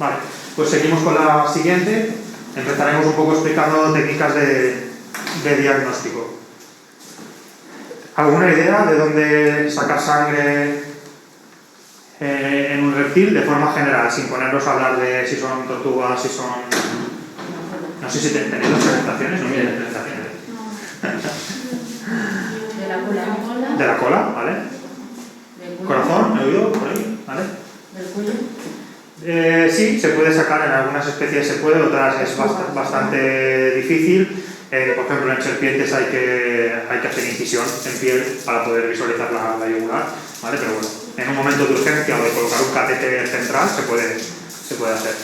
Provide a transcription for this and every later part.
Vale, pues seguimos con la siguiente. Empezaremos un poco explicando técnicas de diagnóstico. ¿Alguna idea de dónde sacar sangre en un reptil de forma general, sin ponernos a hablar de si son tortugas, si son... No sé si tenéis las presentaciones, no miren presentaciones. De la cola. De la cola, ¿vale? Corazón, ¿me he oído? Por ahí, ¿vale? Del cuello. Sí, se puede sacar, en algunas especies se puede, otras es bastante difícil. Por ejemplo, en serpientes hay que hacer incisión en piel para poder visualizar la yugular, ¿vale? Pero bueno, en un momento de urgencia o de colocar un catéter central se puede hacer.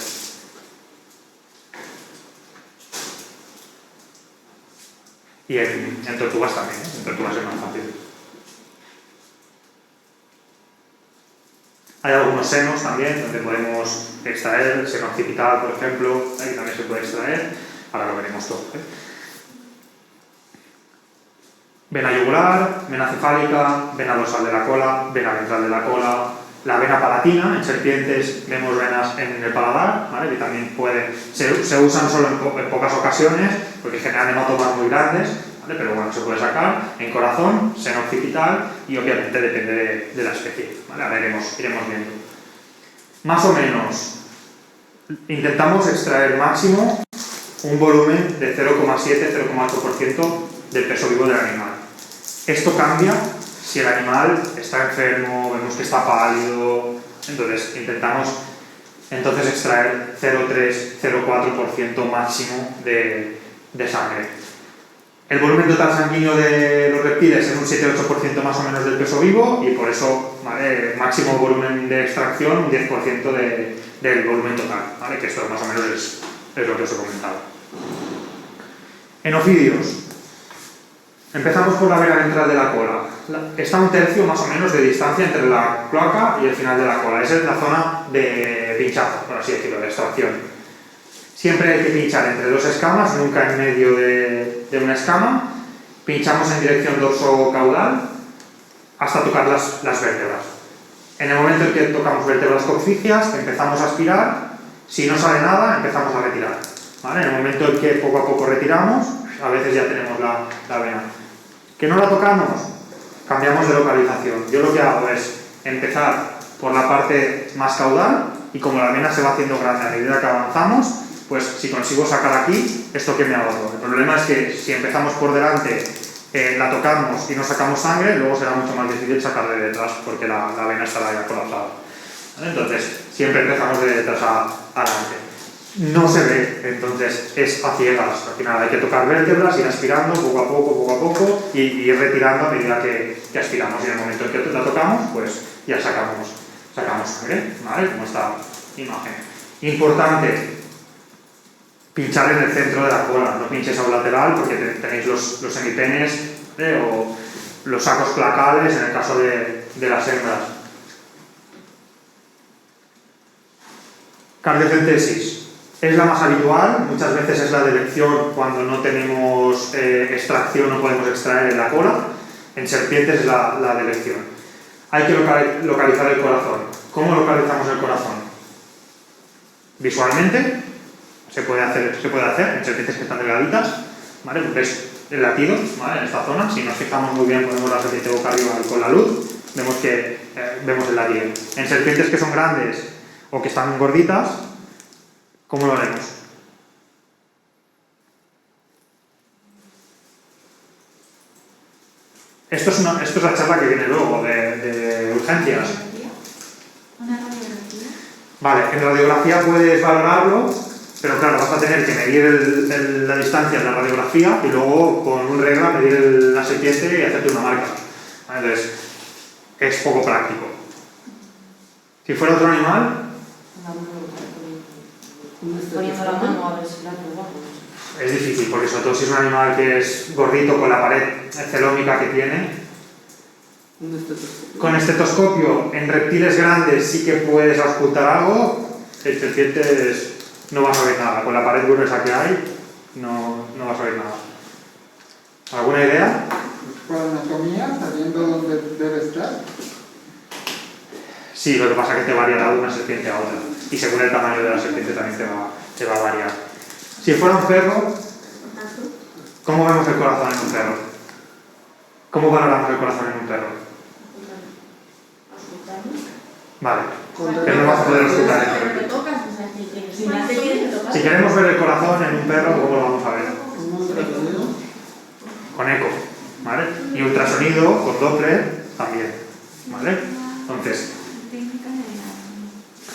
Y en tortugas también, en tortugas es más fácil. Hay algunos senos también donde podemos extraer, el seno occipital, por ejemplo, ahí también se puede extraer, ahora lo veremos todo. Vena yugular, vena cefálica, vena dorsal de la cola, vena ventral de la cola, la vena palatina. En serpientes vemos venas en el paladar, ¿vale? Que también se usan solo en pocas ocasiones porque generan hematomas muy grandes, ¿vale? Pero bueno, se puede sacar. En corazón, seno occipital y obviamente depende de la especie, ¿vale? Ahora iremos viendo. Más o menos intentamos extraer máximo un volumen de 0,7-0,8% del peso vivo del animal. Esto cambia si el animal está enfermo, vemos que está pálido, entonces intentamos extraer 0,3-0,4% máximo de sangre. El volumen total sanguíneo de los reptiles es un 7-8% más o menos del peso vivo y por eso, ¿vale? Máximo volumen de extracción un 10% del volumen total, ¿vale? Que esto más o menos es lo que os he comentado. En ofidios. Empezamos por la vena ventral de la cola. Está a 1/3 más o menos de distancia entre la cloaca y el final de la cola. Esa es la zona de pinchazo, por así decirlo, de extracción. Siempre hay que pinchar entre dos escamas, nunca en medio de una escama. Pinchamos en dirección dorso-caudal hasta tocar las vértebras. En el momento en que tocamos vértebras coccígeas, empezamos a aspirar. Si no sale nada, empezamos a retirar, ¿vale? En el momento en que poco a poco retiramos, a veces ya tenemos la vena. ¿Que no la tocamos? Cambiamos de localización. Yo lo que hago es empezar por la parte más caudal y como la vena se va haciendo grande a medida que avanzamos, pues si consigo sacar aquí, esto que me ahorro. El problema es que si empezamos por delante, la tocamos y no sacamos sangre, luego será mucho más difícil sacar de detrás porque la vena estará ya colapsada. ¿Vale? Entonces, siempre empezamos de detrás a adelante. No se ve, entonces es a ciegas. Al final hay que tocar vértebras, ir aspirando poco a poco y ir retirando a medida que aspiramos. Y en el momento en que la tocamos, pues ya sacamos sangre, ¿vale? Como esta imagen. Importante, pinchar en el centro de la cola, no pinches a un lateral porque tenéis los semipenes o los sacos placales en el caso de las hembras. Cardiocentesis. Es la más habitual, muchas veces es la de elección cuando no tenemos extracción, no podemos extraer en la cola. En serpientes es la de elección. Hay que localizar el corazón. ¿Cómo localizamos el corazón? Visualmente, se puede hacer en serpientes que están delgaditas, ¿vale? Ves el latido, ¿vale? En esta zona, si nos fijamos muy bien, ponemos la serpiente boca arriba con la luz, vemos el latido. En serpientes que son grandes o que están gorditas, ¿cómo lo haremos? Esto es la charla que viene luego de urgencias. ¿Una radiografía? Vale, en radiografía puedes valorarlo, pero claro, vas a tener que medir la distancia de la radiografía y luego con un regla medir la serpiente y hacerte una marca. Entonces, es poco práctico. Si fuera otro animal, Poniendo la mano a ver si la probamos. es difícil, porque sobre todo si es un animal que es gordito con la pared celómica que tiene. Con estetoscopio, en reptiles grandes sí que puedes auscultar algo, en serpientes no vas a ver nada. Con la pared gruesa que hay, no vas a ver nada. ¿Alguna idea? Con anatomía, sabiendo dónde debe estar. Sí, lo que pasa es que te variará de una serpiente a otra. y según el tamaño de la serpiente también te va a variar. Si fuera un perro, ¿cómo vemos el corazón en un perro? ¿Cómo valoramos el corazón en un perro? Vale, que no vas a poder escuchar en el repito. Si queremos ver el corazón en un perro, ¿cómo lo vamos a ver? Con eco, ¿vale? Y ultrasonido con Doppler también, ¿vale? Entonces,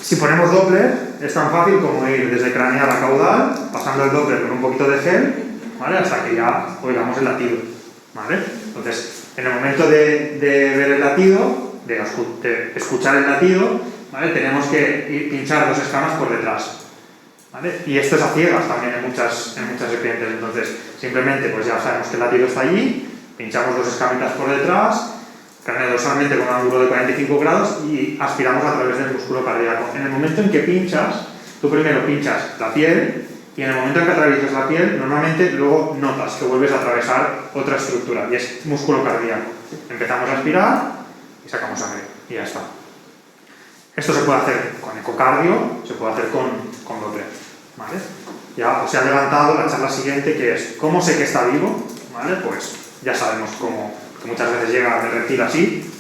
si ponemos Doppler, es tan fácil como ir desde craneal a caudal, pasando el Doppler con un poquito de gel, ¿vale? Hasta que ya oigamos el latido, ¿vale? Entonces, en el momento de ver el latido, de escuchar el latido, ¿vale? Tenemos que pinchar dos escamas por detrás, ¿vale? Y esto es a ciegas también en muchas serpientes. Entonces, simplemente pues ya sabemos que el latido está allí, pinchamos dos escamitas por detrás, craneodorsalmente con un ángulo de 45 grados y aspiramos a través del músculo cardíaco. En el momento en que pinchas, tú primero pinchas la piel y en el momento en que atraviesas la piel, normalmente luego notas que vuelves a atravesar otra estructura y es músculo cardíaco. Empezamos a aspirar y sacamos sangre y ya está. Esto se puede hacer con ecocardio, se puede hacer con Doppler, ¿vale? Ya os he adelantado la charla siguiente, que es ¿cómo sé que está vivo? ¿Vale? Pues ya sabemos cómo, que muchas veces llega el reptil así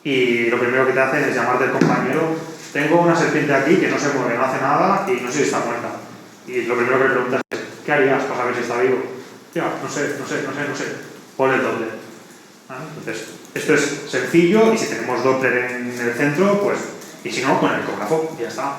y lo primero que te hacen es llamarte el compañero: tengo una serpiente aquí que no se mueve, no hace nada y no sé si está muerta. Y lo primero que le preguntas es ¿qué harías para saber si está vivo? Ya, no sé, pon el Doppler, ¿vale? Entonces, esto es sencillo y si tenemos Doppler en el centro, pues, y si no, con el ecógrafo, ya está.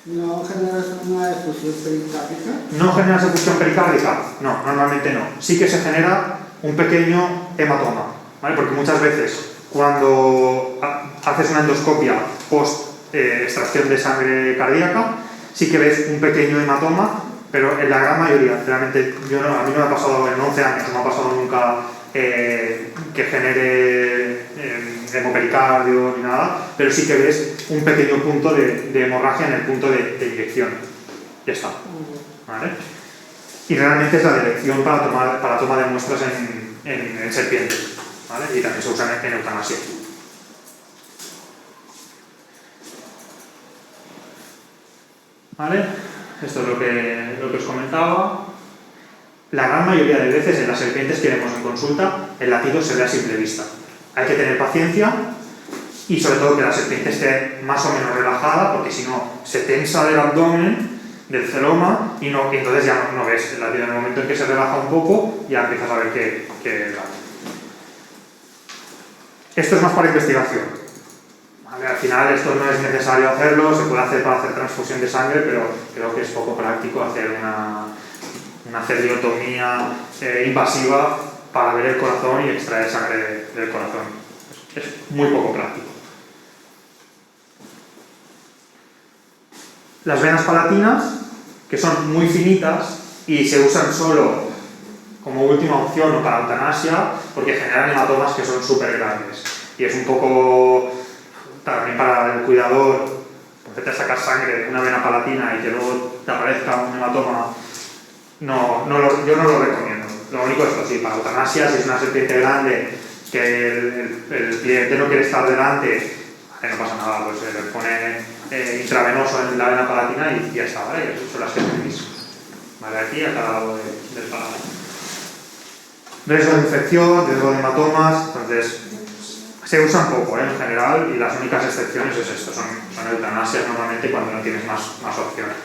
¿No generas una efusión pericárdica? ¿No generas efusión pericárdica? No, normalmente no. Sí que se genera un pequeño hematoma, ¿vale? Porque muchas veces cuando haces una endoscopia post extracción de sangre cardíaca, sí que ves un pequeño hematoma, pero en la gran mayoría, realmente, a mí no me ha pasado en 11 años, no me ha pasado nunca que genere hemopericardio ni nada, pero sí que ves un pequeño punto de hemorragia en el punto de inyección. Ya está, ¿vale? Y realmente es la dirección para toma de muestras en serpientes, ¿vale? Y también se usa en eutanasia. ¿Vale? Esto es lo que os comentaba. La gran mayoría de veces en las serpientes que vemos en consulta, el latido se ve a simple vista. Hay que tener paciencia y sobre todo que la serpiente esté más o menos relajada, porque si no se tensa del abdomen, del celoma, y entonces ya no ves el latido. En el momento en que se relaja un poco, ya empiezas a ver que late. Esto es más para investigación, ¿vale? Al final esto no es necesario hacerlo, se puede hacer para hacer transfusión de sangre, pero creo que es poco práctico hacer una cerdiotomía invasiva para ver el corazón y extraer sangre del corazón. Es muy poco práctico. Las venas palatinas, que son muy finitas y se usan solo como última opción o para eutanasia, porque generan hematomas que son súper grandes. Y es un poco también para el cuidador, porque te sacas sangre de una vena palatina y que luego te aparezca un hematoma. Yo no lo recomiendo. Lo único es así, para eutanasia, si es una serpiente grande que el cliente no quiere estar delante, no pasa nada, pues se le pone intravenoso en la vena palatina y ya está, ¿vale? Esas son las que tenéis, ¿vale? Aquí a cada lado del paladar. Riesgo de infección, riesgo de hematomas, entonces se usan poco en general y las únicas excepciones es esto, son eutanasias normalmente cuando no tienes más opciones.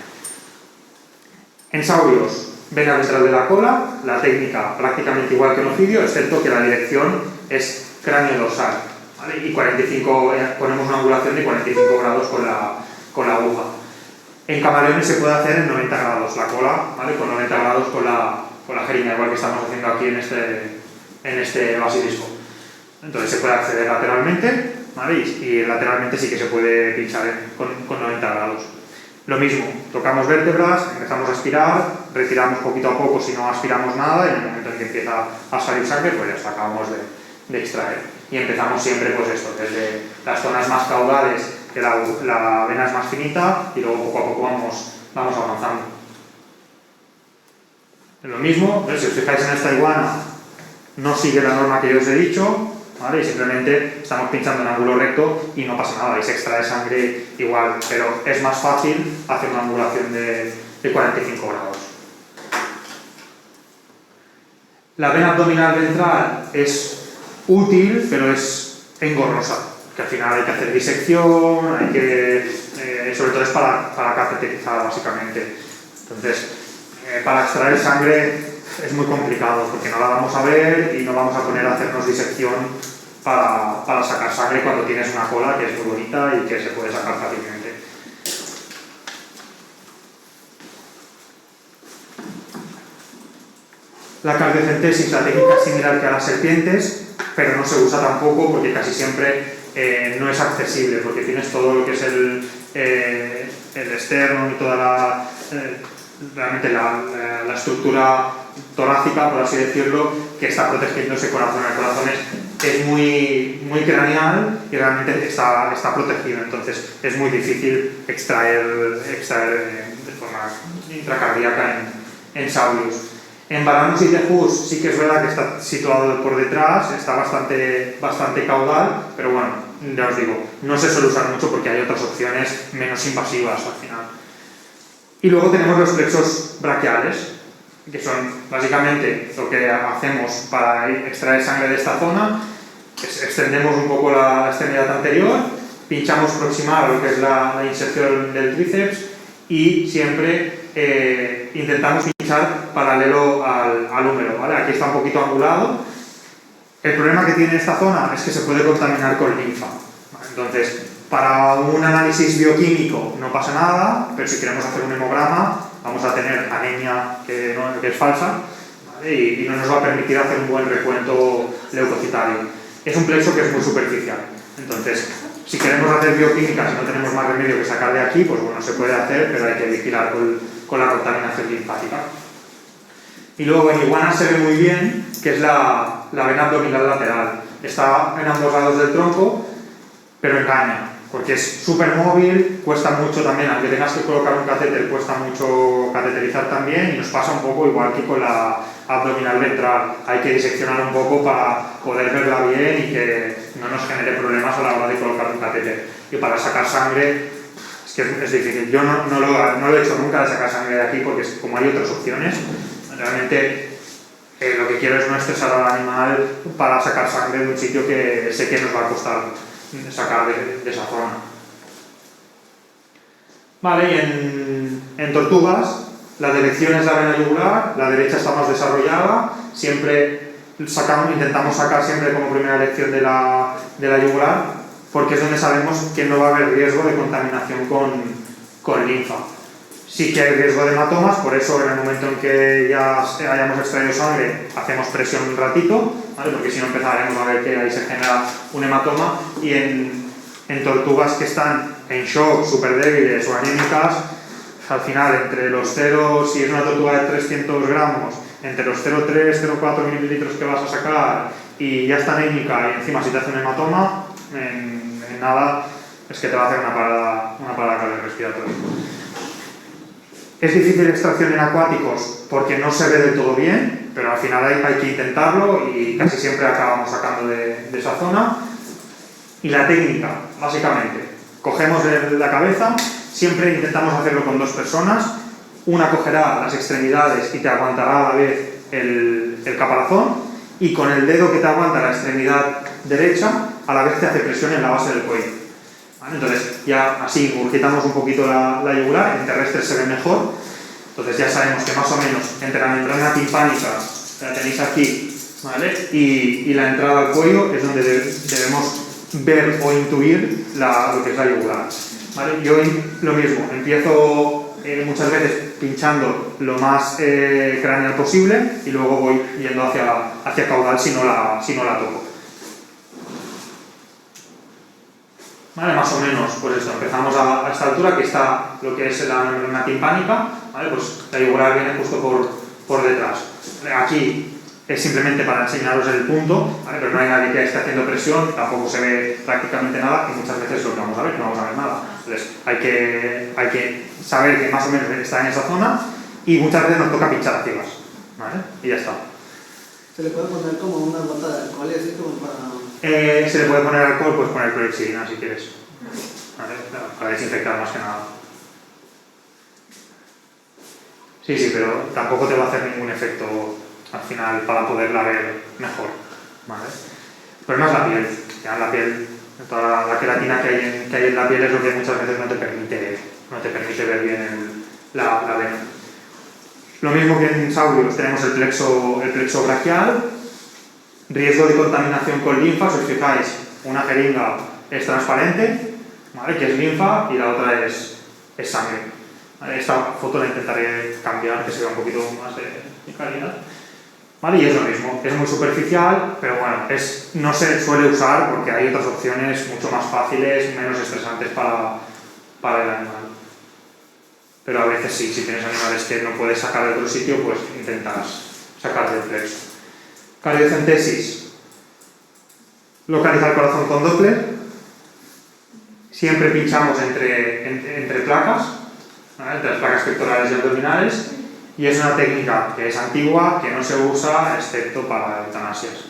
En saurios, vena ventral de la cola, la técnica prácticamente igual que en ofidio, excepto que la dirección es cráneo-dorsal, ¿vale? Y ponemos una angulación de 45 grados con la aguja. En camaleones se puede hacer en 90 grados la cola, ¿vale? Con 90 grados con la jeringa, igual que estamos haciendo aquí en este basilisco. Entonces se puede acceder lateralmente, ¿vale? Y lateralmente sí que se puede pinchar con 90 grados. Lo mismo, tocamos vértebras, empezamos a aspirar, retiramos poquito a poco si no aspiramos nada y en el momento en que empieza a salir sangre, pues ya está, acabamos de extraer. Y empezamos siempre pues esto, desde las zonas más caudales, que la vena es más finita y luego poco a poco vamos avanzando. Lo mismo, si os fijáis en esta iguana, no sigue la norma que yo os he dicho, ¿vale? Y simplemente estamos pinchando en ángulo recto y no pasa nada, y se extrae sangre igual, pero es más fácil hacer una angulación de 45 grados. La vena abdominal ventral es útil, pero es engorrosa, que al final hay que hacer disección, hay que, sobre todo es para cateterizar básicamente. Entonces, para extraer sangre es muy complicado porque no la vamos a ver y no vamos a poner a hacernos disección para sacar sangre cuando tienes una cola que es muy bonita y que se puede sacar fácilmente. La cardiocentesis, la técnica es similar que a las serpientes, pero no se usa tampoco porque casi siempre no es accesible, porque tienes todo lo que es el esternum y toda realmente la estructura torácica, por así decirlo, que está protegiendo ese corazón. El corazón es muy craneal y realmente está protegido, entonces es muy difícil extraer de forma intracardíaca en Saurus. En Varanus y Tejus sí que es verdad que está situado por detrás, está bastante caudal, pero bueno, ya os digo, no se suele usar mucho porque hay otras opciones menos invasivas al final. Y luego tenemos los plexos braquiales, que son básicamente lo que hacemos para extraer sangre de esta zona. Extendemos un poco la extremidad anterior, pinchamos proximal a lo que es la inserción del tríceps y siempre intentamos pinchar paralelo al húmero, ¿vale? Aquí está un poquito angulado. El problema que tiene esta zona es que se puede contaminar con linfa, ¿vale? Entonces, para un análisis bioquímico no pasa nada, pero si queremos hacer un hemograma vamos a tener anemia que es falsa, ¿vale? Y no nos va a permitir hacer un buen recuento leucocitario. Es un plexo que es muy superficial, entonces si queremos hacer bioquímica, si no tenemos más remedio que sacar de aquí, pues bueno, se puede hacer, pero hay que vigilar con la contaminación linfática. Y luego en iguanas se ve muy bien, que es la vena abdominal lateral. Está en ambos lados del tronco, pero engaña, porque es súper móvil, cuesta mucho también, aunque tengas que colocar un catéter, cuesta mucho cateterizar también, y nos pasa un poco igual que con la abdominal ventral. Hay que diseccionar un poco para poder verla bien y que no nos genere problemas a la hora de colocar un catéter. Y para sacar sangre, es que es difícil. Yo no lo he hecho nunca de sacar sangre de aquí, porque como hay otras opciones, realmente lo que quiero es no estresar al animal para sacar sangre de un sitio que sé que nos va a costar sacar de esa zona. Vale, y en tortugas la dirección es la vena yugular, la derecha está más desarrollada, siempre intentamos sacar siempre como primera elección de la yugular, porque es donde sabemos que no va a haber riesgo de contaminación con linfa. Sí que hay riesgo de hematomas, por eso en el momento en que ya hayamos extraído sangre hacemos presión un ratito, ¿vale? Porque si no empezaremos a ver que ahí se genera un hematoma. Y en tortugas que están en shock, súper débiles o anémicas, al final entre los 0, si es una tortuga de 300 gramos, entre los 0,3, 0,4 mililitros que vas a sacar y ya está anémica y encima si te hace un hematoma, en nada es que te va a hacer una parada cardiorrespiratoria. Es difícil extracción en acuáticos porque no se ve del todo bien, pero al final hay que intentarlo y casi siempre acabamos sacando de esa zona. Y la técnica, básicamente, cogemos la cabeza, siempre intentamos hacerlo con 2 personas, una cogerá las extremidades y te aguantará a la vez el caparazón, y con el dedo que te aguanta la extremidad derecha, a la vez te hace presión en la base del cuello. ¿Vale? Entonces ya así urgitamos un poquito la yugular, en terrestre se ve mejor, entonces ya sabemos que más o menos entre la membrana timpánica, la tenéis aquí, ¿vale? y la entrada al cuello es donde debemos ver o intuir lo que es la yugular, ¿vale? Yo lo mismo, empiezo muchas veces pinchando lo más craneal posible y luego voy yendo hacia caudal si no la toco. ¿Vale? Más o menos, pues esto, empezamos a esta altura, que está lo que es la membrana timpánica, ¿vale? Pues la yugular viene justo por detrás. Aquí es simplemente para enseñaros el punto, ¿vale? Pero no hay nadie que esté haciendo presión, tampoco se ve prácticamente nada y muchas veces lo que vamos a ver, no vamos a ver nada. Entonces hay que saber que más o menos está en esa zona y muchas veces nos toca pinchar a ciegas, ¿vale? Y ya está. Se le puede poner como una gota de alcohol y así como para Se le puede poner alcohol, pues poner clorexidina si quieres, ¿vale? Para desinfectar más que nada. Sí, pero tampoco te va a hacer ningún efecto al final para poderla ver mejor, ¿vale? El problema es la piel. Ya en la piel, toda la queratina que hay en la piel es lo que muchas veces no te permite ver bien la vena. Lo mismo que en saurios, tenemos el plexo braquial, riesgo de contaminación con linfa. Si os fijáis, una jeringa es transparente, ¿vale? Que es linfa, y la otra es sangre. ¿Vale? Esta foto la intentaré cambiar, que se vea un poquito más de calidad. ¿Vale? Y es lo mismo, es muy superficial, pero bueno, no se suele usar porque hay otras opciones mucho más fáciles, menos estresantes para el animal. Pero a veces sí, si tienes animales que no puedes sacar de otro sitio, pues intentas sacar del plexo. Cardiocentesis. Localiza el corazón con Doppler. Siempre pinchamos entre placas, ¿vale? Entre las placas pectorales y abdominales. Y es una técnica que es antigua, que no se usa excepto para eutanasias,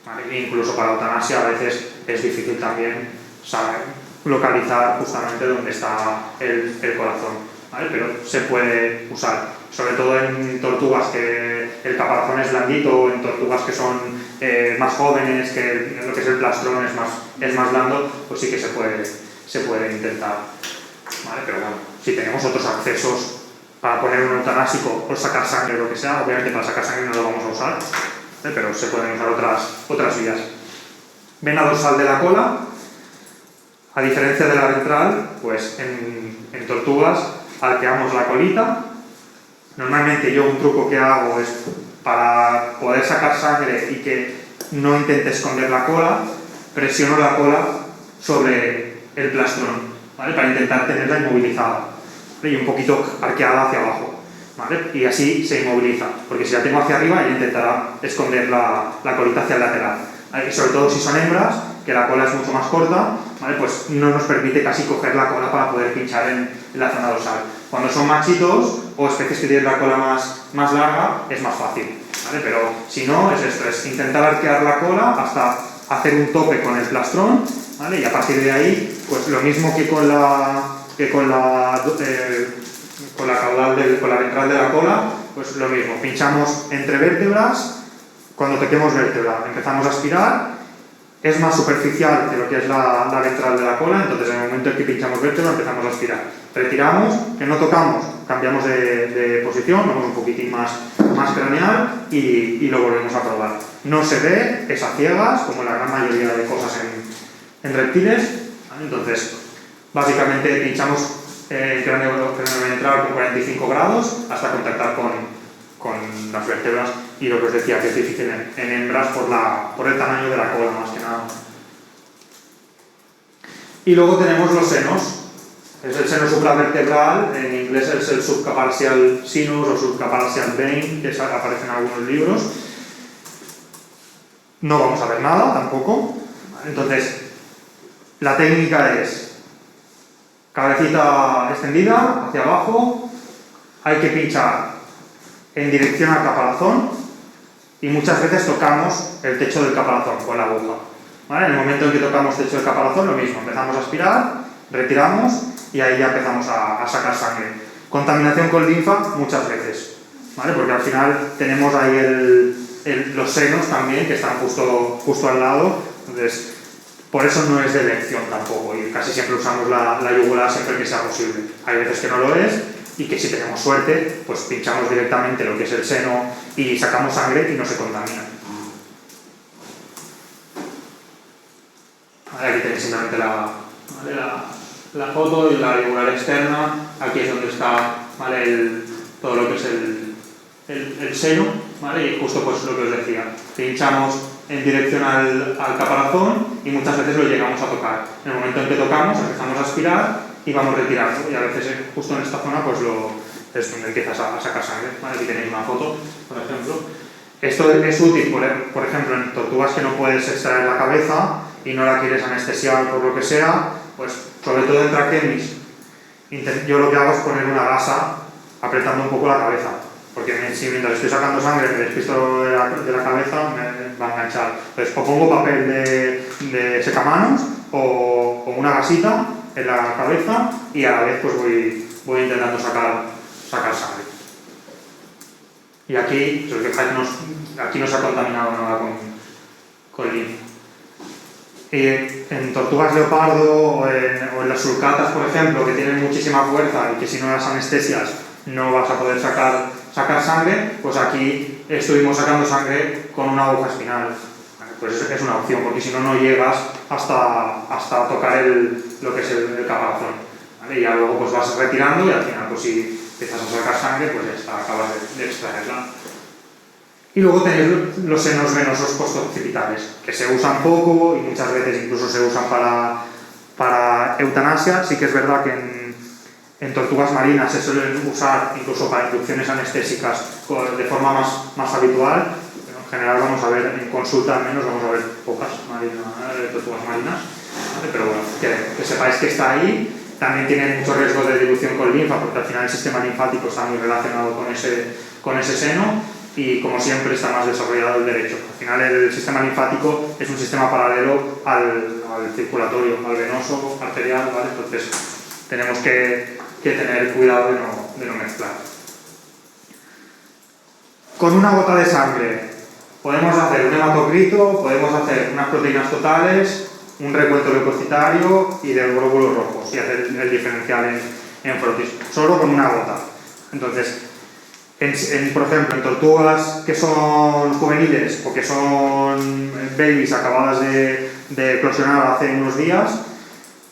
¿vale? E incluso para eutanasia a veces es difícil también saber localizar justamente dónde está el corazón, ¿vale? Pero se puede usar, sobre todo en tortugas que el caparazón es blandito, en tortugas que son más jóvenes, que lo que es el plastrón es más blando, pues sí que se puede intentar, ¿vale? Pero bueno, si tenemos otros accesos para poner un eutanásico o sacar sangre, lo que sea, obviamente para sacar sangre no lo vamos a usar, pero se pueden usar otras vías. Vena dorsal de la cola, a diferencia de la ventral, pues en tortugas arqueamos la colita. Normalmente yo un truco que hago es para poder sacar sangre y que no intente esconder la cola, presiono la cola sobre el plastrón, ¿vale? Para intentar tenerla inmovilizada y un poquito arqueada hacia abajo, ¿vale? Y así se inmoviliza, porque si la tengo hacia arriba ella intentará esconder la colita hacia el lateral, ¿vale? Y sobre todo si son hembras, que la cola es mucho más corta, ¿vale? Pues no nos permite casi coger la cola para poder pinchar en la zona dorsal. Cuando son machitos o especies que tienen la cola más larga es más fácil, ¿vale? Pero si no, es esto, es intentar arquear la cola hasta hacer un tope con el plastrón, ¿vale? Y a partir de ahí, pues lo mismo que con la caudal con la ventral de la cola, pues lo mismo, pinchamos entre vértebras. Cuando toquemos vértebra empezamos a aspirar, es más superficial que lo que es la ventral de la cola, entonces en el momento en que pinchamos vértebra empezamos a aspirar, retiramos, que no tocamos, cambiamos de posición, vamos un poquitín más craneal y lo volvemos a probar. No se ve, es a ciegas, como la gran mayoría de cosas en reptiles, ¿vale? Entonces básicamente pinchamos el cráneo ventral con 45 grados hasta contactar con las vértebras, y lo que os decía que es difícil en hembras por el tamaño de la cola más que nada. Y luego tenemos los senos. Es el seno supravertebral, en inglés es el subcaparcial sinus o subcaparcial vein, que aparece en algunos libros. No vamos a ver nada tampoco. Entonces, la técnica es cabecita extendida hacia abajo, hay que pinchar en dirección al caparazón y muchas veces tocamos el techo del caparazón con la aguja, ¿vale? En el momento en que tocamos el techo del caparazón, lo mismo, empezamos a aspirar, retiramos y ahí ya empezamos a sacar sangre. Contaminación con linfa muchas veces, ¿vale? Porque al final tenemos ahí los senos también que están justo al lado, entonces por eso no es de elección tampoco, y casi siempre usamos la yugular siempre que sea posible. Hay veces que no lo es y que si tenemos suerte, pues pinchamos directamente lo que es el seno y sacamos sangre y no se contamina. Vale, aquí tenéis simplemente la foto y la yugular externa. Aquí es donde está, ¿vale? Todo lo que es el seno, ¿vale? Y justo pues lo que os decía, pinchamos en dirección al caparazón y muchas veces lo llegamos a tocar. En el momento en que tocamos empezamos a aspirar y vamos retirando, y a veces justo en esta zona pues es donde empiezas a sacar sangre, ¿vale? Aquí tenéis una foto, por ejemplo. Esto es útil, por ejemplo, en tortugas que no puedes extraer la cabeza y no la quieres anestesiar por lo que sea, pues sobre todo en traquemis, yo lo que hago es poner una gasa apretando un poco la cabeza, porque si mientras estoy sacando sangre me despisto de la cabeza, me va a enganchar. Entonces o pongo papel de secamanos o una gasita en la cabeza y a la vez pues voy intentando sacar sangre. Y aquí, si os fijáis, aquí no se ha contaminado nada con linfa. En tortugas leopardo o en las sulcatas, por ejemplo, que tienen muchísima fuerza y que si no las anestesias no vas a poder sacar sangre, pues aquí estuvimos sacando sangre con una aguja espinal. Pues es una opción, porque si no, no llegas hasta tocar lo que es el caparazón. ¿Vale? Y ya luego pues vas retirando y al final, pues si empiezas a sacar sangre, pues ya está, acabas de extraerla. Y luego tenéis los senos venosos postoccipitales, que se usan poco y muchas veces incluso se usan para eutanasia. Sí que es verdad que en tortugas marinas se suelen usar incluso para inducciones anestésicas de forma más habitual. En general vamos a ver, en consulta al menos vamos a ver pocas tortugas marinas, ¿vale? Pero bueno, que sepáis que está ahí. También tiene mucho riesgo de dilución con linfa, porque al final el sistema linfático está muy relacionado con ese seno. Y como siempre está más desarrollado el derecho. Al final el sistema linfático es un sistema paralelo al circulatorio, al venoso, arterial, ¿vale? Entonces tenemos que tener cuidado de no mezclar. Con una gota de sangre podemos hacer un hematocrito, podemos hacer unas proteínas totales, un recuento leucocitario y de glóbulos rojos y hacer el diferencial en frotis, solo con una gota. Entonces, por ejemplo, en tortugas que son juveniles o que son babies acabadas de eclosionar hace unos días,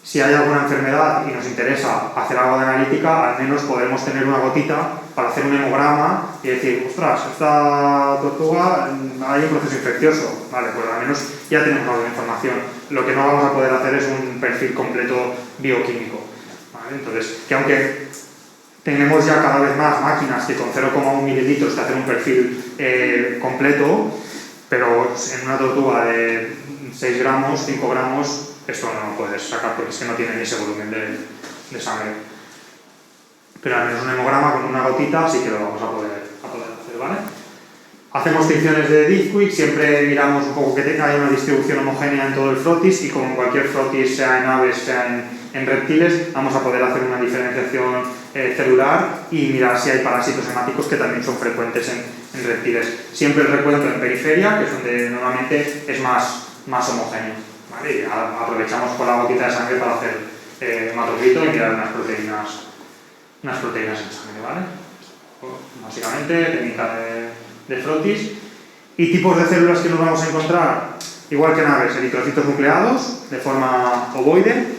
si hay alguna enfermedad y nos interesa hacer algo de analítica, al menos podremos tener una gotita para hacer un hemograma y decir, ostras, esta tortuga hay un proceso infeccioso. Vale, pues al menos ya tenemos algo de información. Lo que no vamos a poder hacer es un perfil completo bioquímico. ¿Vale? Entonces, que aunque tenemos ya cada vez más máquinas que con 0,1 mililitros te hacen un perfil completo, pero en una tortuga de 6 gramos, 5 gramos, esto no lo puedes sacar porque es que no tiene ese volumen de sangre. Pero al menos un hemograma con una gotita sí que lo vamos a poder hacer, ¿vale? Hacemos tinciones de Disquick, siempre miramos un poco que haya una distribución homogénea en todo el frotis y como en cualquier frotis, sea en aves, sea en reptiles, vamos a poder hacer una diferenciación celular y mirar si hay parásitos hemáticos que también son frecuentes en reptiles. Siempre el recuento en periferia, que es donde normalmente es más homogéneo, ¿vale? Y aprovechamos con la gotita de sangre para hacer hematocrito y mirar unas proteínas en sangre, ¿vale? Básicamente, técnica de frotis. Y tipos de células que nos vamos a encontrar, igual que en aves, eritrocitos nucleados de forma ovoide.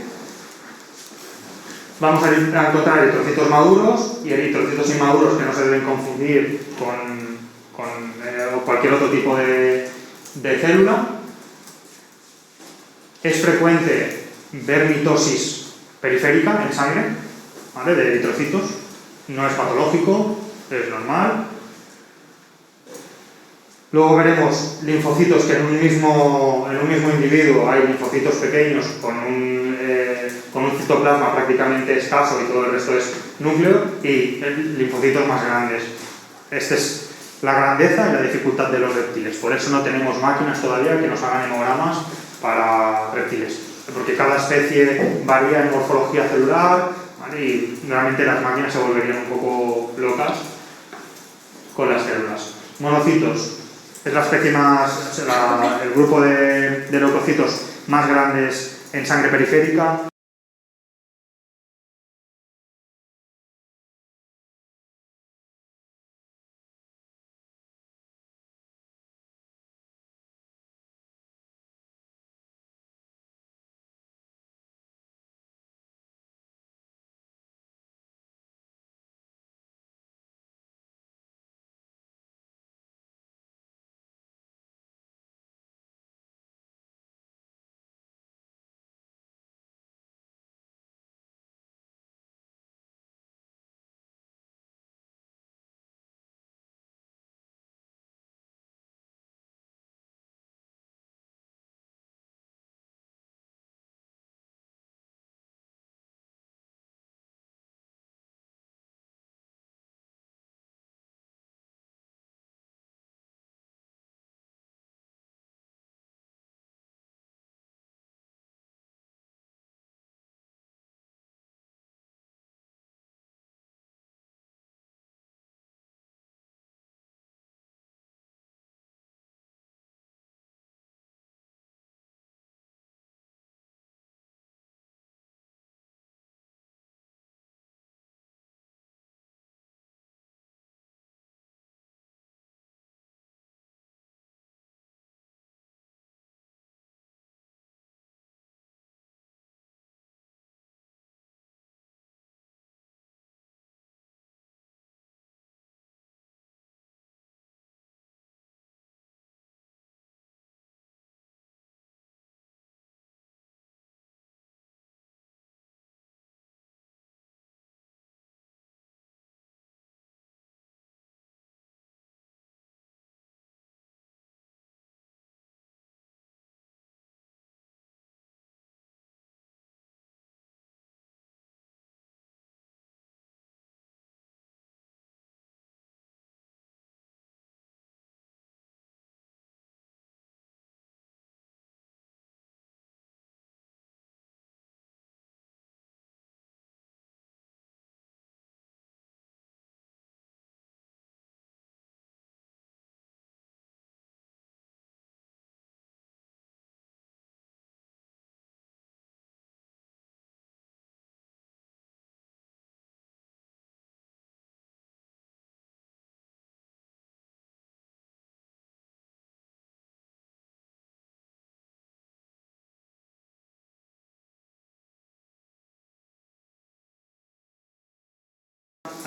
Vamos a encontrar eritrocitos maduros y eritrocitos inmaduros que no se deben confundir con cualquier otro tipo de célula. Es frecuente ver mitosis periférica en sangre, ¿vale? De eritrocitos. No es patológico, es normal. Luego veremos linfocitos que en un mismo individuo hay linfocitos pequeños con un citoplasma prácticamente escaso y todo el resto es núcleo, y linfocitos más grandes. Esta es la grandeza y la dificultad de los reptiles. Por eso no tenemos máquinas todavía que nos hagan hemogramas para reptiles, porque cada especie varía en morfología celular, ¿vale? Y realmente las máquinas se volverían un poco locas con las células. Monocitos. Es la especie el grupo de leucocitos más grandes en sangre periférica.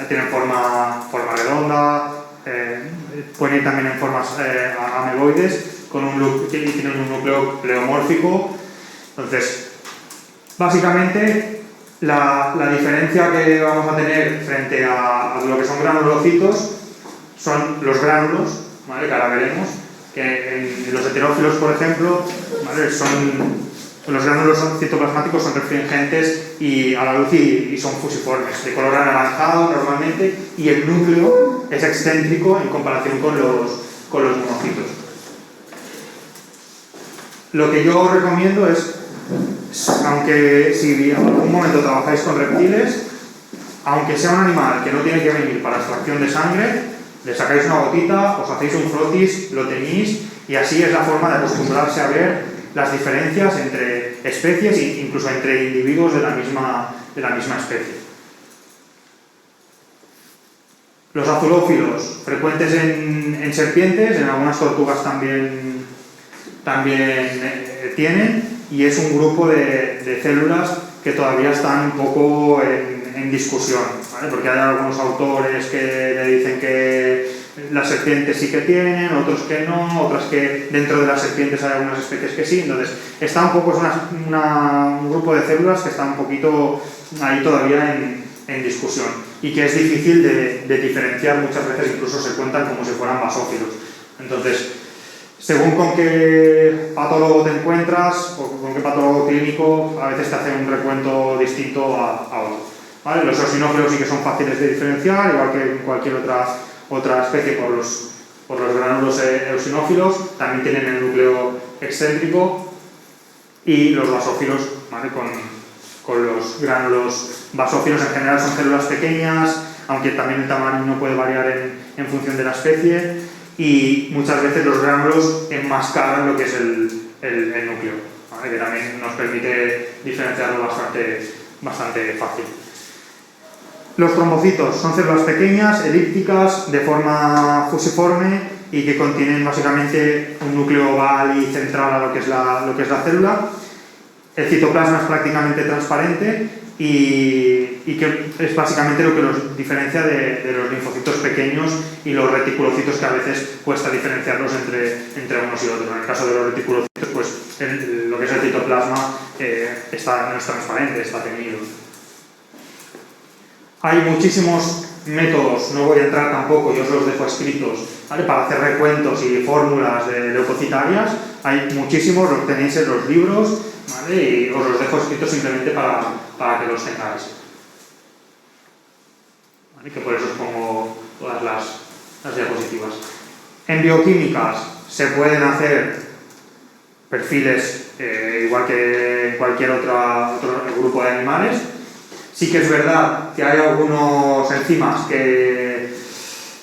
tienen forma redonda, pueden ir también en formas ameboides, y tienen un núcleo pleomórfico. Entonces, básicamente, la diferencia que vamos a tener frente a lo que son granulocitos son los gránulos, ¿vale? Que ahora veremos, que en los heterófilos, por ejemplo, ¿vale? Los gránulos citoplasmáticos son refringentes y a la luz y son fusiformes, de color anaranjado normalmente, y el núcleo es excéntrico en comparación con los monocitos. Lo que yo os recomiendo es, aunque si en algún momento trabajáis con reptiles, aunque sea un animal que no tiene que venir para extracción de sangre, le sacáis una gotita, os hacéis un frotis, lo teñís, y así es la forma de acostumbrarse a ver las diferencias entre especies e incluso entre individuos de la misma especie. Los azulófilos, frecuentes en serpientes, en algunas tortugas también tienen, y es un grupo de células que todavía están un poco en discusión, ¿vale? Porque hay algunos autores que le dicen que las serpientes sí que tienen, otros que no, otras que dentro de las serpientes hay algunas especies que sí. Entonces está un poco, es un grupo de células que está un poquito ahí todavía en discusión, y que es difícil de diferenciar. Muchas veces incluso se cuentan como si fueran basófilos. Entonces, según con qué patólogo te encuentras o con qué patólogo clínico, a veces te hace un recuento distinto a otro, ¿vale? Los eosinófilos sí que son fáciles de diferenciar, igual que cualquier otra especie, por los gránulos eosinófilos. También tienen el núcleo excéntrico. Y los basófilos, ¿vale? Con los gránulos basófilos en general son células pequeñas, aunque también el tamaño puede variar en función de la especie. Y muchas veces los gránulos enmascaran lo que es el núcleo, ¿vale? Que también nos permite diferenciarlo bastante fácil. Los trombocitos son células pequeñas, elípticas, de forma fusiforme, y que contienen básicamente un núcleo oval y central a lo que es la célula. El citoplasma es prácticamente transparente y que es básicamente lo que los diferencia de los linfocitos pequeños y los reticulocitos, que a veces cuesta diferenciarlos entre unos y otros. En el caso de los reticulocitos, pues lo que es el citoplasma no es transparente, está teñido. Hay muchísimos métodos, no voy a entrar tampoco, yo os los dejo escritos, ¿vale? Para hacer recuentos y fórmulas de leucocitarias. Hay muchísimos, los tenéis en los libros, ¿vale? Y os los dejo escritos simplemente para que los tengáis, ¿vale? Que por eso os pongo todas las diapositivas. En bioquímicas se pueden hacer perfiles igual que en cualquier otro grupo de animales. Sí que es verdad que hay algunos enzimas que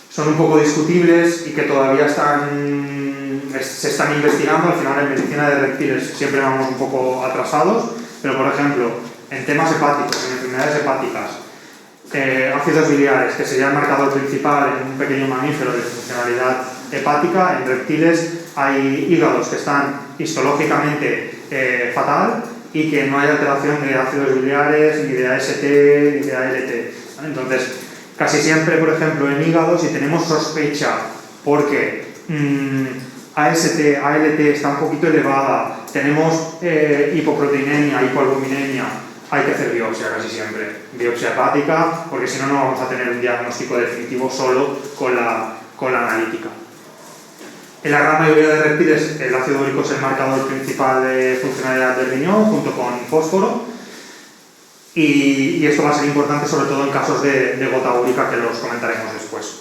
son un poco discutibles y que todavía se están investigando. Al final, en medicina de reptiles siempre vamos un poco atrasados, pero por ejemplo, en temas hepáticos, en enfermedades hepáticas, ácidos biliares, que sería el marcador principal en un pequeño mamífero de funcionalidad hepática, en reptiles hay hígados que están histológicamente fatal, y que no hay alteración de ácidos biliares, ni de AST, ni de ALT, ¿vale? Entonces, casi siempre, por ejemplo, en hígado, si tenemos sospecha porque AST, ALT está un poquito elevada, tenemos hipoproteinemia, hipoalbuminemia, hay que hacer biopsia casi siempre, biopsia hepática, porque si no, no vamos a tener un diagnóstico definitivo solo con la analítica. En la gran mayoría de reptiles, el ácido úrico es el marcador principal de funcionalidad del riñón, junto con fósforo, y esto va a ser importante sobre todo en casos de gota úrica, que los comentaremos después.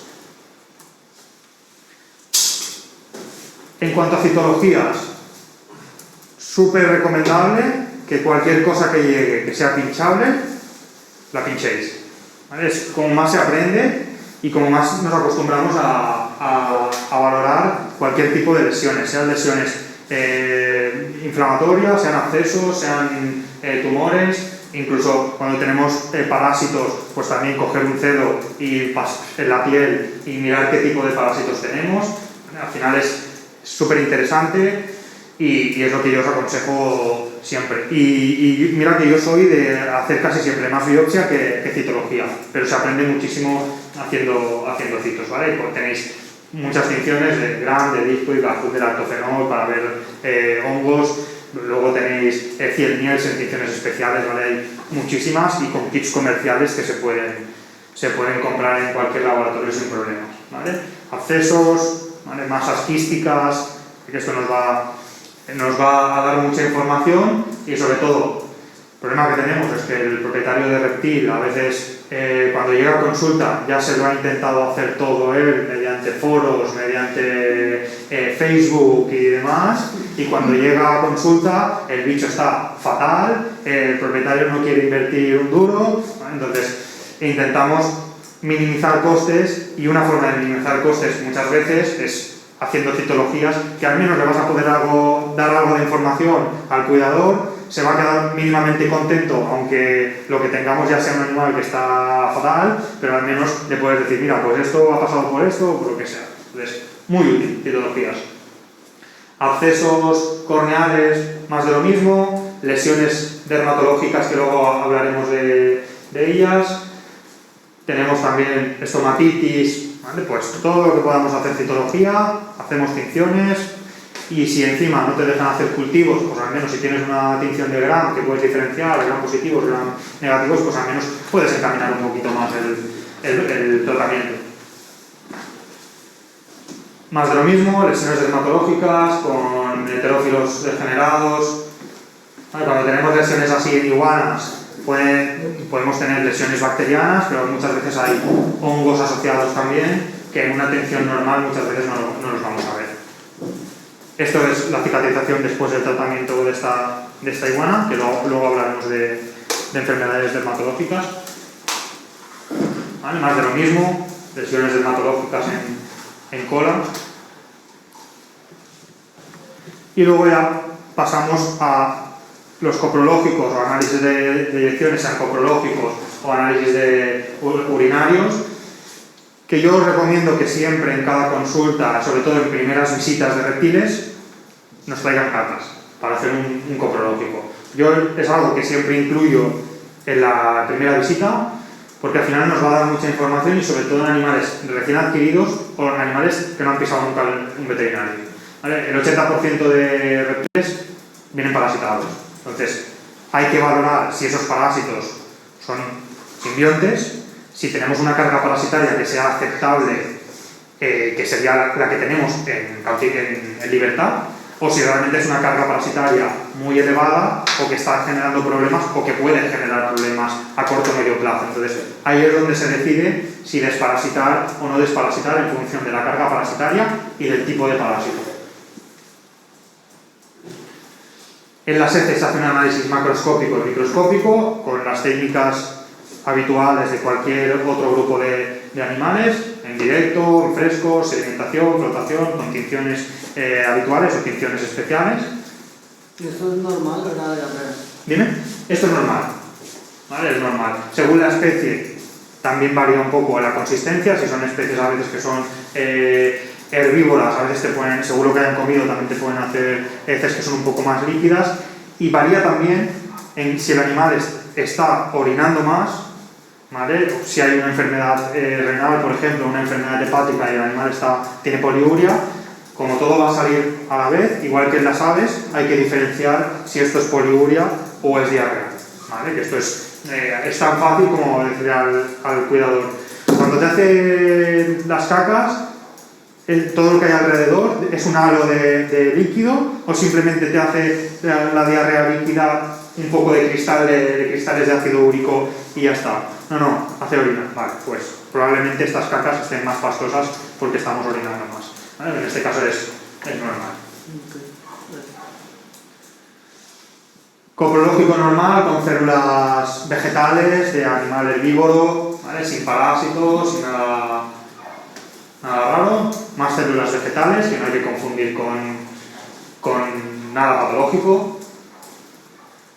En cuanto a citologías, súper recomendable que cualquier cosa que llegue, que sea pinchable, la pinchéis, ¿vale? Es como más se aprende y como más nos acostumbramos a valorar cualquier tipo de lesiones, sean lesiones inflamatorias, sean abscesos, sean tumores. Incluso cuando tenemos parásitos, pues también coger un cedo y en la piel y mirar qué tipo de parásitos tenemos. Al final es súper interesante y es lo que yo os aconsejo siempre. Y mira que yo soy de hacer casi siempre más biopsia que citología, pero se aprende muchísimo haciendo citos, ¿vale? Pues tenéis muchas tinciones de Gram, de Discoid, de lactofenol para ver hongos. Luego tenéis 100 miels en tinciones especiales, ¿vale? Hay muchísimas y con kits comerciales que se pueden comprar en cualquier laboratorio sin problemas, ¿vale? Abscesos, ¿vale? Masas quísticas, que esto nos va a dar mucha información y sobre todo, el problema que tenemos es que el propietario de reptil a veces cuando llega a consulta ya se lo ha intentado hacer todo él mediante foros, mediante Facebook y demás, y cuando llega a consulta el bicho está fatal, el propietario no quiere invertir un duro, ¿vale? Entonces intentamos minimizar costes y una forma de minimizar costes muchas veces es haciendo citologías que al menos le vas a poder dar algo de información al cuidador, se va a quedar mínimamente contento aunque lo que tengamos ya sea un animal que está fatal, pero al menos le puedes decir, mira, pues esto ha pasado por esto o por lo que sea. Entonces, muy útil, citologías. Abscesos corneales, más de lo mismo, lesiones dermatológicas que luego hablaremos de ellas. Tenemos también estomatitis, ¿vale? Pues todo lo que podamos hacer citología, hacemos tinciones y si encima no te dejan hacer cultivos, pues al menos si tienes una tinción de Gram que puedes diferenciar, Gram positivos, Gram negativos, pues al menos puedes encaminar un poquito más el tratamiento. Más de lo mismo, lesiones dermatológicas con heterófilos degenerados. ¿Vale? Cuando tenemos lesiones así en iguanas, podemos tener lesiones bacterianas, pero muchas veces hay hongos asociados también, que en una tinción normal muchas veces no los vamos a ver. Esto es la cicatrización después del tratamiento de esta iguana, que luego hablaremos de enfermedades dermatológicas. ¿Vale? Más de lo mismo, lesiones dermatológicas en cola. Y luego ya pasamos a los coprológicos o análisis de direcciones, sean coprológicos o análisis de urinarios, que yo os recomiendo que siempre en cada consulta, sobre todo en primeras visitas de reptiles, nos traigan cartas para hacer un coprológico. Yo es algo que siempre incluyo en la primera visita, porque al final nos va a dar mucha información y sobre todo en animales recién adquiridos o en animales que no han pisado nunca un veterinario. ¿Vale? El 80% de reptiles vienen parasitados. Entonces, hay que valorar si esos parásitos son simbiontes, si tenemos una carga parasitaria que sea aceptable, que sería la que tenemos en libertad, o si realmente es una carga parasitaria muy elevada o que está generando problemas o que puede generar problemas a corto o medio plazo. Entonces, ahí es donde se decide si desparasitar o no desparasitar en función de la carga parasitaria y del tipo de parásito. En las heces se hace un análisis macroscópico y microscópico con las técnicas habituales de cualquier otro grupo de animales, en directo, en fresco, sedimentación, flotación, con tinciones habituales o tinciones especiales. Esto es normal, ¿verdad? Dime, esto es normal, ¿vale? Es normal. Según la especie también varía un poco la consistencia, si son especies a veces que son herbívoras, a veces seguro que hayan comido, también te pueden hacer heces que son un poco más líquidas, y varía también en si el animal está orinando más, ¿vale? Si hay una enfermedad renal, por ejemplo, una enfermedad hepática y el animal tiene poliuria, como todo va a salir a la vez, igual que en las aves, hay que diferenciar si esto es poliuria o es diarrea, ¿vale? Que esto es tan fácil como decirle al cuidador. Cuando te hace las cacas, todo lo que hay alrededor es un halo de líquido, o simplemente te hace la diarrea líquida un poco de cristales de ácido úrico y ya está. No, hace orina. Vale, pues probablemente estas cacas estén más pastosas porque estamos orinando más. ¿Vale? En este caso es normal. Coprológico normal con células vegetales de animal herbívoro, ¿vale? Sin parásitos, sin nada raro. Más células vegetales que no hay que confundir con nada patológico.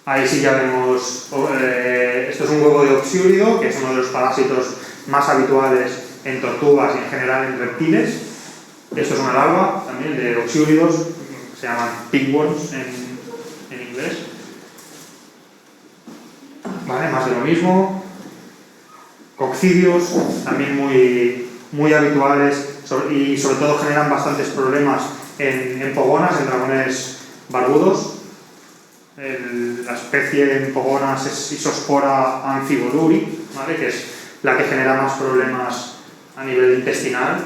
Ahí sí ya vemos, esto es un huevo de oxiúrido, que es uno de los parásitos más habituales en tortugas y en general en reptiles. Esto es una larva también de oxiúridos, se llaman pinworms en inglés. ¿vale? Más de lo mismo. Coccidios, también muy habituales y sobre todo generan bastantes problemas en pogonas, en dragones barbudos. La especie en pogonas es Isospora amphiboduri, ¿vale? Que es la que genera más problemas a nivel intestinal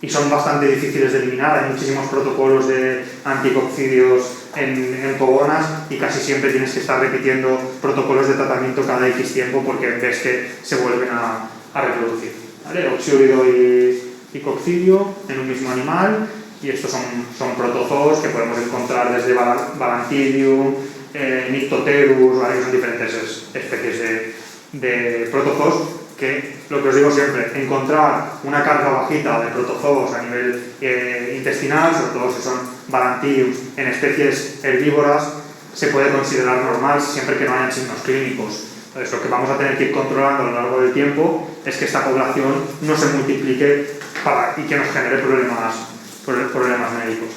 y son bastante difíciles de eliminar. Hay muchísimos protocolos de anticoccidios en pogonas y casi siempre tienes que estar repitiendo protocolos de tratamiento cada X tiempo porque ves que se vuelven a reproducir, ¿vale? Oxiúrido y coccidio en un mismo animal, y estos son protozoos que podemos encontrar desde Balantidium, Nyctoterus, ¿vale? Que son diferentes especies de protozoos que, lo que os digo siempre, encontrar una carga bajita de protozoos a nivel intestinal, sobre todo si son Balantidium en especies herbívoras, se puede considerar normal siempre que no hayan signos clínicos. Entonces, lo que vamos a tener que ir controlando a lo largo del tiempo es que esta población no se multiplique y que nos genere problemas médicos.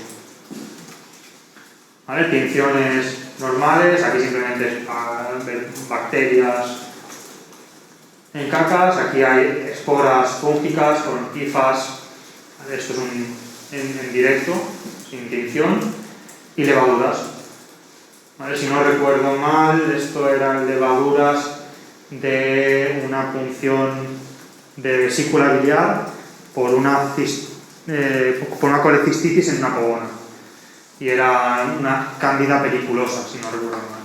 ¿Vale? Tinciones normales, aquí simplemente es bacterias en cacas, aquí hay esporas fúngicas con hifas, ¿vale? Esto es en directo, sin tinción, y levaduras. ¿Vale? Si no recuerdo mal, esto eran levaduras de una punción de vesícula biliar por una colecistitis en una pogona. Y era una cándida peliculosa, si no recuerdo mal.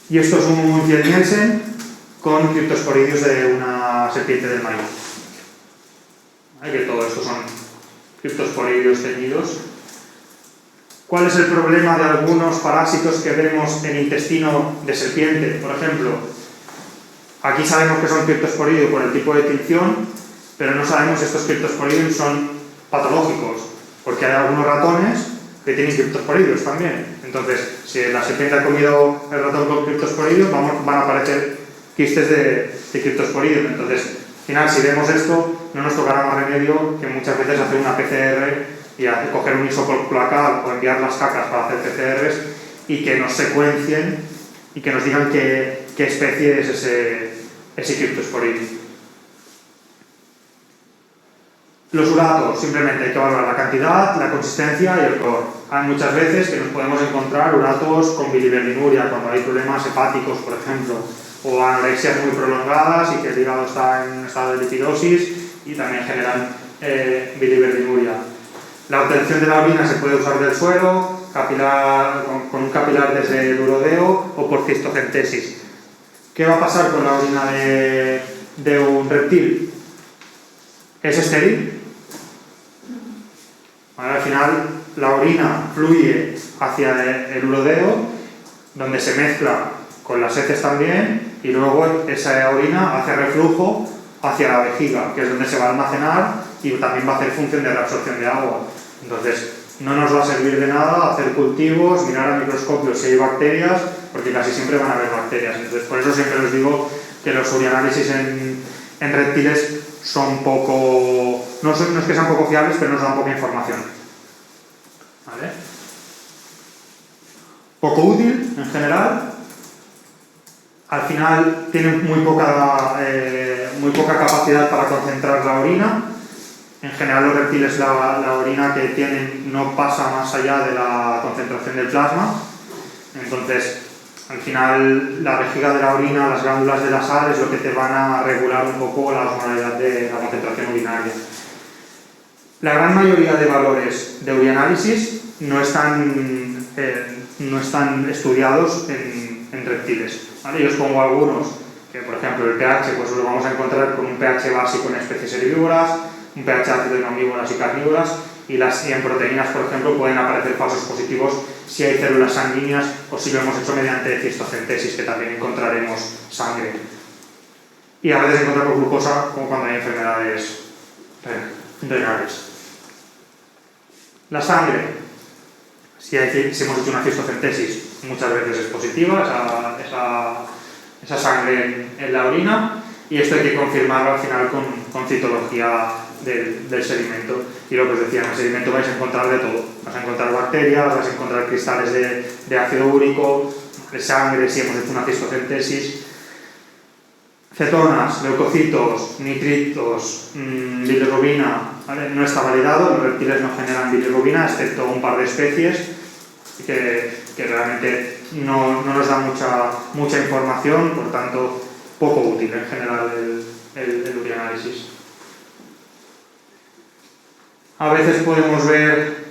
Y esto es un Field-Nielsen con criptosporidios de una serpiente del maíz. ¿Vale? Que todo esto son criptosporidios teñidos. ¿Cuál es el problema de algunos parásitos que vemos en intestino de serpiente? Por ejemplo, aquí sabemos que son criptosporidios por el tipo de tinción, pero no sabemos si estos criptosporidios son patológicos, porque hay algunos ratones que tienen criptosporidios también. Entonces, si la serpiente ha comido el ratón con criptosporidios, van a aparecer quistes de criptosporidios. Entonces, al final, si vemos esto, no nos tocará más remedio que muchas veces hacer una PCR y coger un isopor cloacal o enviar las cacas para hacer PCRs y que nos secuencien y que nos digan qué especie es ese criptosporidio. Los uratos, simplemente hay que valorar la cantidad, la consistencia y el color. Hay muchas veces que nos podemos encontrar uratos con biliverdinuria cuando hay problemas hepáticos, por ejemplo, o anorexias muy prolongadas y que el hígado está en estado de lipidosis y también generan biliverdinuria. La obtención de la orina se puede usar del suelo, con un capilar desde el urodeo o por cistocentesis. ¿Qué va a pasar con la orina de un reptil? ¿Es estéril? Bueno, al final la orina fluye hacia el urodeo, donde se mezcla con las heces también, y luego esa orina hace reflujo hacia la vejiga, que es donde se va a almacenar y también va a hacer función de reabsorción de agua. Entonces, no nos va a servir de nada hacer cultivos, mirar a microscopio si hay bacterias, porque casi siempre van a haber bacterias. Entonces, por eso siempre les digo que los urianálisis en reptiles son poco... No es que sean poco fiables, pero nos dan poca información. ¿Vale? Poco útil, en general. Al final tienen muy poca capacidad para concentrar la orina. En general los reptiles la orina que tienen no pasa más allá de la concentración del plasma. Entonces, al final la vejiga de la orina, las glándulas de la sal es lo que te van a regular un poco la osmolaridad de la concentración urinaria. La gran mayoría de valores de urianálisis no están estudiados en reptiles. ¿Vale? Yo os pongo algunos, que por ejemplo el pH pues lo vamos a encontrar con un pH básico en especies herbívoras, un pH ácido en omnívoras y carnívoras, y en proteínas, por ejemplo, pueden aparecer falsos positivos si hay células sanguíneas o si lo hemos hecho mediante cistocentesis, que también encontraremos sangre. Y a veces encontramos glucosa, como cuando hay enfermedades renales. La sangre, si hemos hecho una cistocentesis, muchas veces es positiva esa sangre en la orina, y esto hay que confirmarlo al final con citología del sedimento. Y lo que os decía, en el sedimento vais a encontrar de todo. Vais a encontrar bacterias, vais a encontrar cristales de ácido úrico, de sangre, si hemos hecho una cistocentesis. Cetonas, leucocitos, nitritos, bilirrubina, ¿vale? No está validado, los reptiles no generan bilirrubina, excepto un par de especies que realmente no nos da mucha información, por tanto, poco útil en general el urianálisis. A veces podemos ver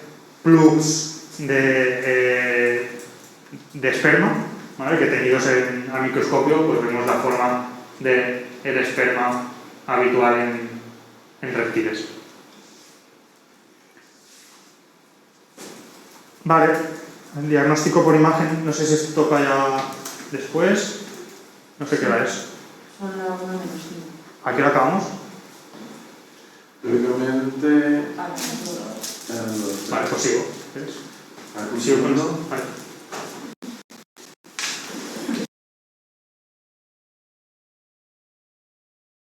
plugs de esperma, ¿vale? Que tenidos a microscopio, pues vemos la forma del esperma habitual en reptiles. Vale, el diagnóstico por imagen, no sé si se toca ya después, no sé qué hora es. Son las 1 menos 5. ¿A qué hora acabamos? Teóricamente Vale, eran los... Vale, pues sigo. ¿Ves? ¿Un Sigo con segundo? esto. Vale.